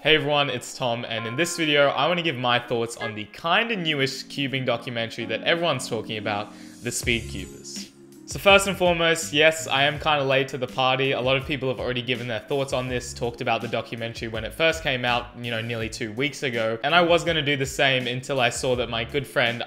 Hey everyone, it's Tom, and in this video, I want to give my thoughts on the kinda newish cubing documentary that everyone's talking about, the Speedcubers. So first and foremost, yes, I am kinda late to the party. A lot of people have already given their thoughts on this, talked about the documentary when it first came out, nearly 2 weeks ago, and I was gonna do the same until I saw that my good friend,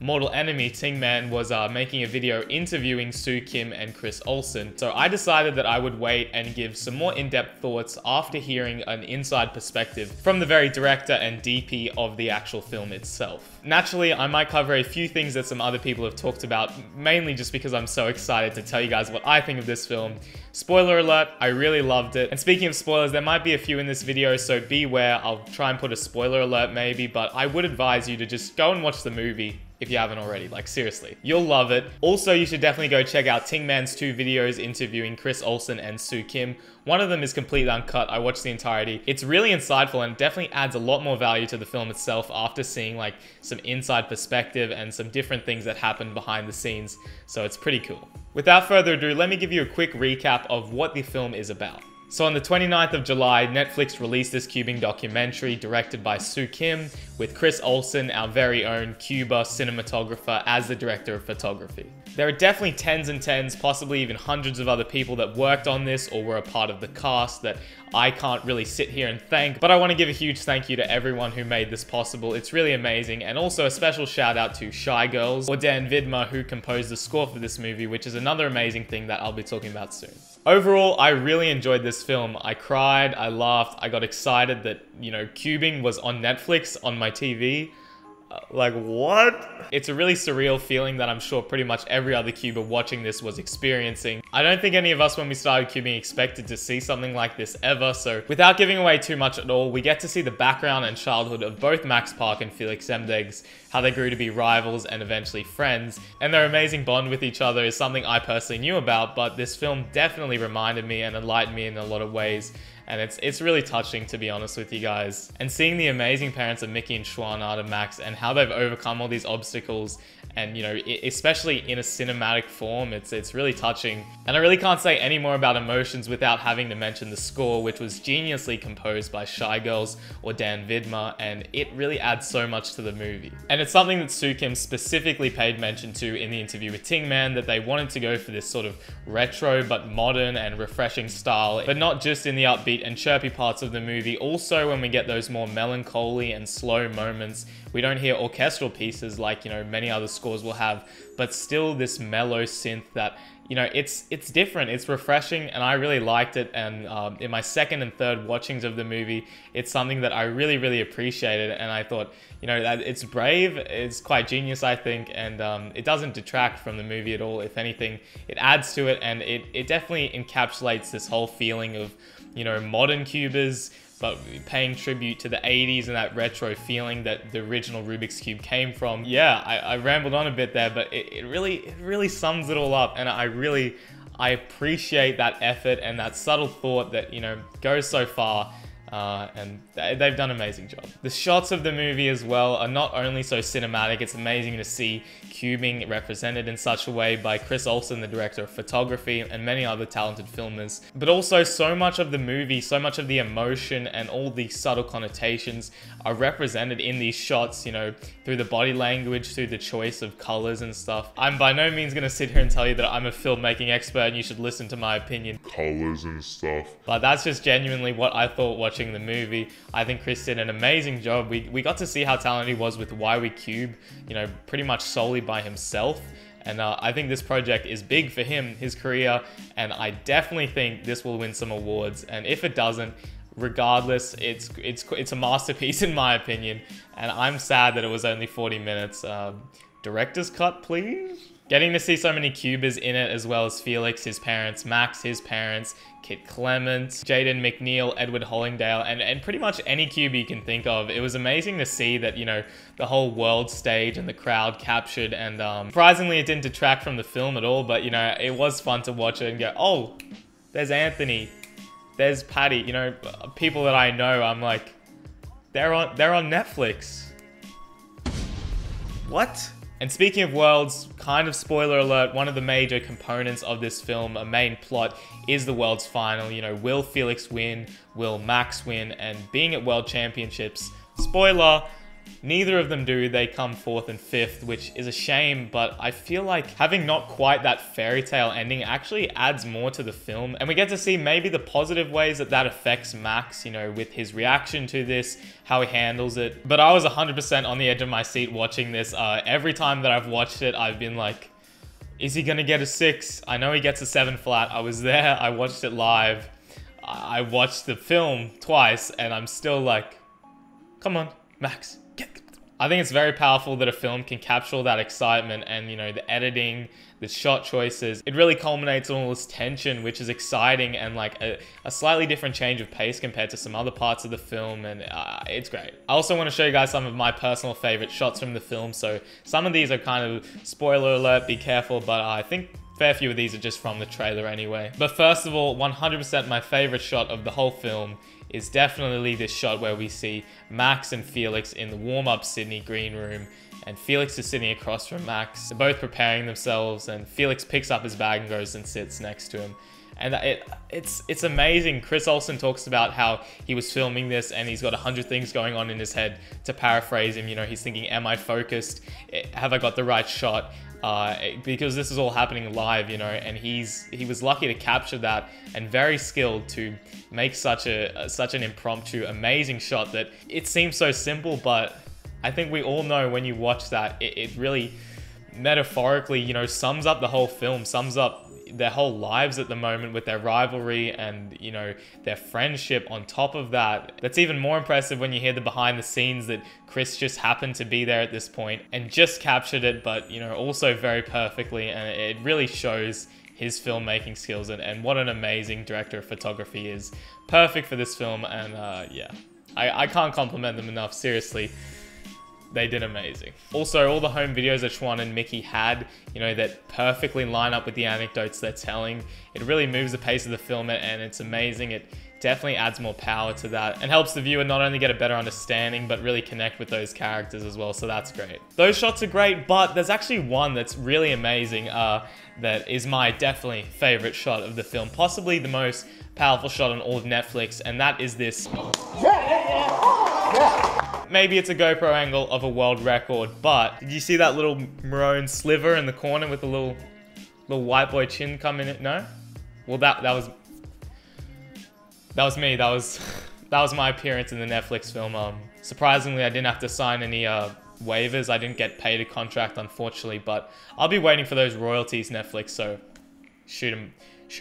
mortal enemy, Tingman, was making a video interviewing Soo Kim and Chris Olsen. So I decided that I would wait and give some more in-depth thoughts after hearing an inside perspective from the very director and DP of the actual film itself. Naturally, I might cover a few things that some other people have talked about, mainly just because I'm so excited to tell you guys what I think of this film. Spoiler alert, I really loved it. And speaking of spoilers, there might be a few in this video, so beware. I'll try and put a spoiler alert maybe, but I would advise you to just go and watch the movie if you haven't already. Like, seriously, you'll love it. Also, you should definitely go check out Tingman's 2 videos interviewing Chris Olsen and Soo Kim. One of them is completely uncut. I watched the entirety. It's really insightful and definitely adds a lot more value to the film itself after seeing like some inside perspective and some different things that happen behind the scenes. So it's pretty cool. Without further ado, let me give you a quick recap of what the film is about. So on the 29th of July, Netflix released this cubing documentary directed by Soo Kim with Chris Olsen, our very own Cuba cinematographer, as the director of photography. There are definitely tens and tens, possibly even hundreds of other people that worked on this or were a part of the cast that I can't really sit here and thank, but I want to give a huge thank you to everyone who made this possible. It's really amazing, and also a special shout out to Shy Girls or Dan Vidma, who composed the score for this movie, which is another amazing thing that I'll be talking about soon. Overall, I really enjoyed this film. I cried, I laughed, I got excited that, cubing was on Netflix on my TV. Like, what? It's a really surreal feeling that I'm sure pretty much every other cuber watching this was experiencing. I don't think any of us when we started cubing expected to see something like this ever, so without giving away too much at all, we get to see the background and childhood of both Max Park and Felix Zemdegs, how they grew to be rivals and eventually friends, and their amazing bond with each other is something I personally knew about, but this film definitely reminded me and enlightened me in a lot of ways. And it's really touching, to be honest with you guys. And seeing the amazing parents of Mickey and Schwanard and Max and how they've overcome all these obstacles and, especially in a cinematic form, it's really touching. And I really can't say any more about emotions without having to mention the score, which was geniusly composed by Shy Girls or Dan Vidma, and it really adds so much to the movie. And it's something that Soo Kim specifically paid mention to in the interview with Tingman, that they wanted to go for this sort of retro but modern and refreshing style, but not just in the upbeat and chirpy parts of the movie. Also, when we get those more melancholy and slow moments, we don't hear orchestral pieces like, many other scores will have, but still this mellow synth that, it's different, it's refreshing, and I really liked it. And in my second and third watchings of the movie, it's something that I really, really appreciated, and I thought, that it's brave, it's quite genius, I think, and it doesn't detract from the movie at all. If anything, it adds to it, and it definitely encapsulates this whole feeling of, modern cubers, but paying tribute to the 80s and that retro feeling that the original Rubik's Cube came from. Yeah, I rambled on a bit there, but it really sums it all up, and I appreciate that effort and that subtle thought that, goes so far. And they've done an amazing job. The shots of the movie as well are not only so cinematic, it's amazing to see cubing represented in such a way by Chris Olsen, the director of photography, and many other talented filmers. But also so much of the movie, so much of the emotion and all the subtle connotations are represented in these shots, through the body language, through the choice of colors and stuff. I'm by no means gonna sit here and tell you that I'm a filmmaking expert and you should listen to my opinion. Colors and stuff. But that's just genuinely what I thought watching the movie. I think Chris did an amazing job. We got to see how talented he was with Why We Cube, pretty much solely by himself. And I think this project is big for him, his career, and I definitely think this will win some awards. And if it doesn't, regardless, it's a masterpiece in my opinion. And I'm sad that it was only 40 minutes. Director's cut, please? Getting to see so many cubers in it, as well as Felix, his parents, Max, his parents, Kit Clement, Jaden McNeil, Edward Hollingdale, and pretty much any cube you can think of. It was amazing to see that, the whole world stage and the crowd captured, and surprisingly it didn't detract from the film at all, but, it was fun to watch it and go, oh, there's Anthony, there's Patty, people that I know, I'm like, they're on Netflix. What? And speaking of worlds, kind of spoiler alert, one of the major components of this film, a main plot, is the world's final. You know, will Felix win? Will Max win? And being at World Championships, spoiler, neither of them do. They come 4th and 5th, which is a shame, but I feel like having not quite that fairy tale ending actually adds more to the film. And we get to see maybe the positive ways that affects Max, you know, with his reaction to this, how he handles it. But I was 100% on the edge of my seat watching this. Every time that I've watched it, I've been like, is he gonna get a 6? I know he gets a 7 flat. I was there, I watched it live. I watched the film twice, and I'm still like, come on, Max. I think it's very powerful that a film can capture all that excitement and, you know, the editing, the shot choices. It really culminates on all this tension, which is exciting and like a slightly different change of pace compared to some other parts of the film, and it's great. I also want to show you guys some of my personal favorite shots from the film. So some of these are kind of spoiler alert, be careful, but I think a fair few of these are just from the trailer anyway. But first of all, 100% my favorite shot of the whole film is definitely this shot where we see Max and Felix in the warm-up Sydney green room, and Felix is sitting across from Max. They're both preparing themselves, and Felix picks up his bag and goes and sits next to him. And it's amazing. Chris Olsen talks about how he was filming this and he's got 100 things going on in his head. To paraphrase him, you know, he's thinking, am I focused? Have I got the right shot? Because this is all happening live, you know, and he was lucky to capture that and very skilled to make such an impromptu, amazing shot that it seems so simple, but I think we all know when you watch that, it really metaphorically, you know, sums up the whole film, sums up their whole lives at the moment with their rivalry and, you know, their friendship on top of that. That's even more impressive when you hear the behind the scenes that Chris just happened to be there at this point and just captured it, but, you know, also very perfectly, and it really shows his filmmaking skills and what an amazing director of photography he is. Perfect for this film, and yeah, I can't compliment them enough, seriously. They did amazing. Also, all the home videos that Schwan and Mickey had, you know, that perfectly line up with the anecdotes they're telling. It really moves the pace of the film, and it's amazing. It definitely adds more power to that and helps the viewer not only get a better understanding, but really connect with those characters as well, so that's great. Those shots are great, but there's actually one that's really amazing that is my definitely favorite shot of the film, possibly the most powerful shot on all of Netflix, and that is this. Maybe it's a GoPro angle of a world record, but did you see that little maroon sliver in the corner with the little white boy chin coming in? No? Well, that was me. That was my appearance in the Netflix film. Surprisingly, I didn't have to sign any waivers. I didn't get paid a contract, unfortunately, but I'll be waiting for those royalties, Netflix, so shoot them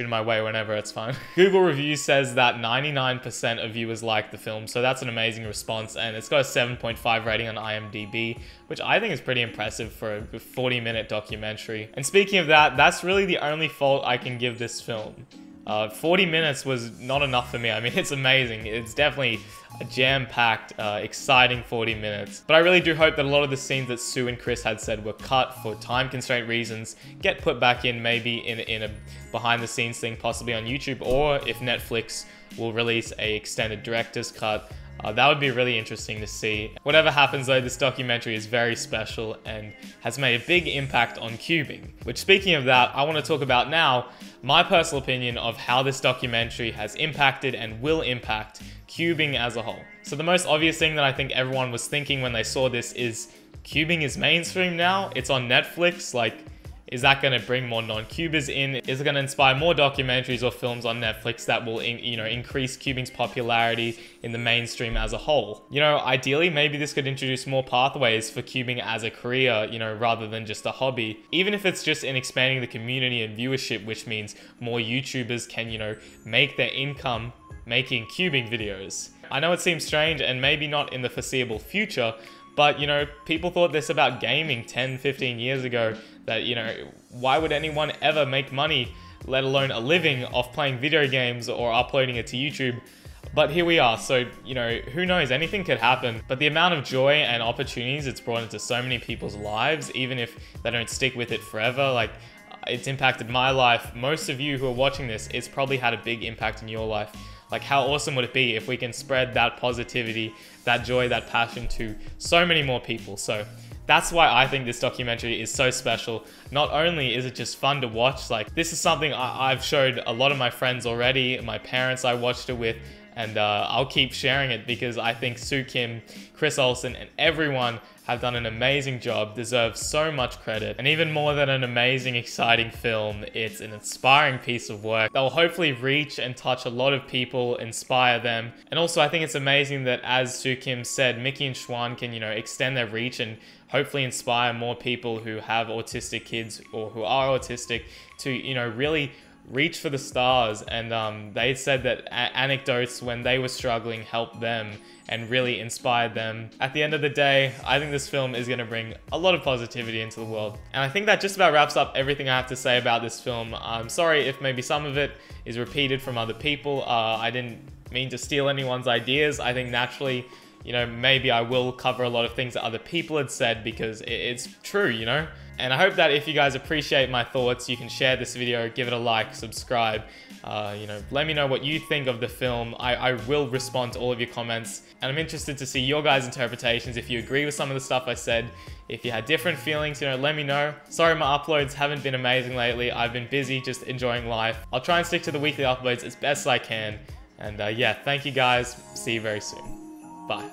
my way whenever, it's fine. Google reviews says that 99% of viewers like the film, so that's an amazing response, and it's got a 7.5 rating on IMDb, which I think is pretty impressive for a 40-minute documentary. And speaking of that, that's really the only fault I can give this film. 40 minutes was not enough for me. I mean, it's amazing. It's definitely a jam-packed, exciting 40 minutes. But I really do hope that a lot of the scenes that Sue and Chris had said were cut for time constraint reasons get put back in, maybe in a behind-the-scenes thing, possibly on YouTube, or if Netflix will release a extended director's cut. That would be really interesting to see. Whatever happens though, this documentary is very special and has made a big impact on cubing. Which, speaking of that, I want to talk about now my personal opinion of how this documentary has impacted and will impact cubing as a whole. So the most obvious thing that I think everyone was thinking when they saw this is, cubing is mainstream now, it's on Netflix, like, is that going to bring more non-cubers in? Is it going to inspire more documentaries or films on Netflix that will, you know, increase cubing's popularity in the mainstream as a whole? You know, ideally, maybe this could introduce more pathways for cubing as a career, you know, rather than just a hobby. Even if it's just in expanding the community and viewership, which means more YouTubers can, you know, make their income making cubing videos. I know it seems strange and maybe not in the foreseeable future, but, you know, people thought this about gaming 10, 15 years ago, that, you know, why would anyone ever make money, let alone a living, off playing video games or uploading it to YouTube? But here we are, so, you know, who knows, anything could happen. But the amount of joy and opportunities it's brought into so many people's lives, even if they don't stick with it forever, like, it's impacted my life. Most of you who are watching this, it's probably had a big impact in your life. Like, how awesome would it be if we can spread that positivity, that joy, that passion to so many more people? So That's why I think this documentary is so special. Not only is it just fun to watch, like this is something I've showed a lot of my friends already, my parents I watched it with, and I'll keep sharing it because I think Soo Kim, Chris Olsen, and everyone have done an amazing job, deserve so much credit, and even more than an amazing, exciting film, it's an inspiring piece of work that will hopefully reach and touch a lot of people, inspire them. And also I think it's amazing that, as Soo Kim said, Mickey and Schwan can, extend their reach and hopefully inspire more people who have autistic kids or who are autistic to, really reach for the stars. And they said that anecdotes when they were struggling helped them and really inspired them. At the end of the day, I think this film is going to bring a lot of positivity into the world. And I think that just about wraps up everything I have to say about this film. I'm sorry if maybe some of it is repeated from other people. I didn't mean to steal anyone's ideas. I think naturally, maybe I will cover a lot of things that other people had said because it's true, And I hope that if you guys appreciate my thoughts, you can share this video, give it a like, subscribe. Let me know what you think of the film. I will respond to all of your comments, and I'm interested to see your guys' interpretations. If you agree with some of the stuff I said, if you had different feelings, let me know. Sorry my uploads haven't been amazing lately. I've been busy just enjoying life. I'll try and stick to the weekly uploads as best I can. And yeah, thank you guys. See you very soon. Bye.